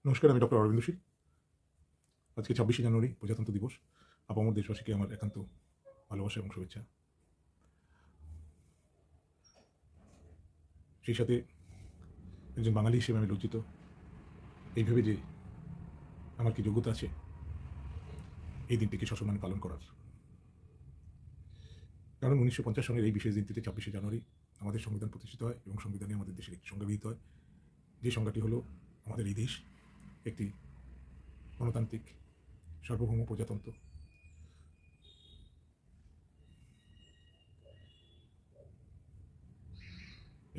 নমস্কার, আমি ডক্টর অরবিন্দ শীল। আজকে ২৬শে জানুয়ারি প্রজাতন্ত্র দিবস। আপামর দেশবাসীকে আমার একান্ত ভালোবাসা এবং শুভেচ্ছা। সেই সাথে একজন বাঙালি হিসেবে আমি লজ্জিত এই ভেবে যে আমার কি যোগ্যতা আছে এই দিনটিকে সসম্মানে পালন করার। কারণ ১৯৫০ সনের এই বিশেষ দিনটিতে ২৬শে জানুয়ারি আমাদের সংবিধান প্রতিষ্ঠিত হয় এবং সংবিধানে আমাদের দেশের একটি সংজ্ঞা গৃহীত হয়, যে সংজ্ঞাটি হলো আমাদের এই দেশ একটি গণতান্ত্রিক সার্বভৌম প্রজাতন্ত্র।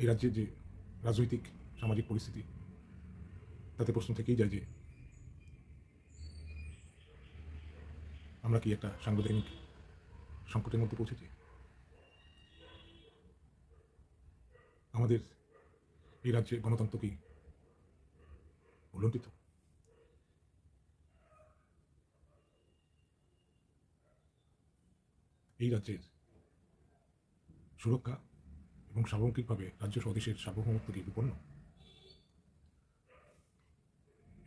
এই রাজ্যের যে রাজনৈতিক সামাজিক পরিস্থিতি, তাতে প্রশ্ন থেকেই যায় যে আমরা কি একটা সাংবিধানিক সংকটের মধ্যে পৌঁছেছি। আমাদের এই রাজ্যে গণতন্ত্র কি উল্লঙ্ঘিত? এই রাজ্যের সুরক্ষা এবং সার্বভৌমিকভাবে রাজ্য স্বদেশের সার্বভৌমত্ব কি বিপন্ন?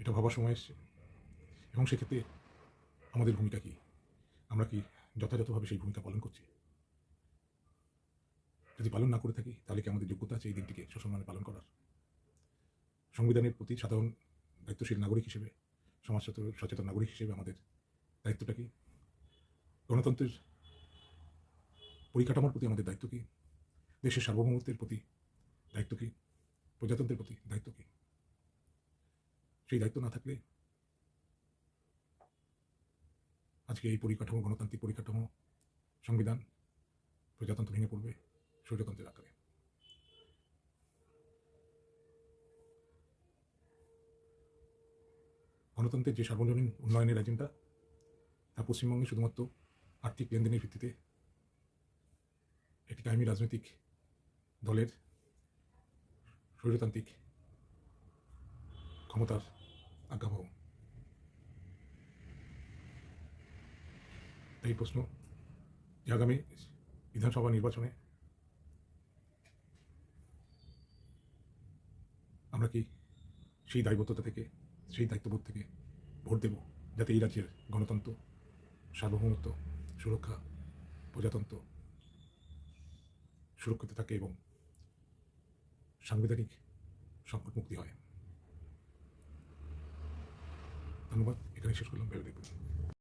এটা ভাবার সময় এসছে। এবং সেক্ষেত্রে আমাদের ভূমিকা কি? আমরা কি যথাযথভাবে সেই ভূমিকা পালন করছি? যদি পালন না করে থাকি, তাহলে কি আমাদের যোগ্যতা আছে এই দিনটিকে সসম্মানে পালন করার? সংবিধানের প্রতি সাধারণ দায়িত্বশীল নাগরিক হিসেবে, সমাজ সচেতন নাগরিক হিসেবে আমাদের দায়িত্বটা কি? গণতন্ত্রের পরিকাঠামোর প্রতি আমাদের দায়িত্ব কি? দেশের সার্বভৌমত্বের প্রতি দায়িত্ব কি? প্রজাতন্ত্রের প্রতি দায়িত্ব কি? সেই দায়িত্ব না থাকলে আজকে এই পরিকাঠামো, গণতান্ত্রিক পরিকাঠামো, সংবিধান, প্রজাতন্ত্র ভেঙে পড়বে স্বৈরতন্ত্রের আকারে। গণতন্ত্রের যে সার্বজনীন উন্নয়নের এজেন্ডা, তা পশ্চিমবঙ্গে শুধুমাত্র আর্থিক লেনদেনের ভিত্তিতে একটি কায়েমি রাজনৈতিক দলের স্বৈরতান্ত্রিক ক্ষমতার আজ্ঞাবহ। এই প্রশ্ন যে আগামী বিধানসভা নির্বাচনে আমরা কি সেই দায়বদ্ধতা থেকে, সেই দায়িত্ববোধ থেকে ভোট দেব, যাতে এই রাজ্যের গণতন্ত্র, সার্বভৌমত্ব, সুরক্ষা, প্রজাতন্ত্র সুরক্ষিত থাকে এবং সাংবিধানিক সংকট মুক্তি হয়। ধন্যবাদ। এখানে শেষ করলাম। ভেবে দেখুন।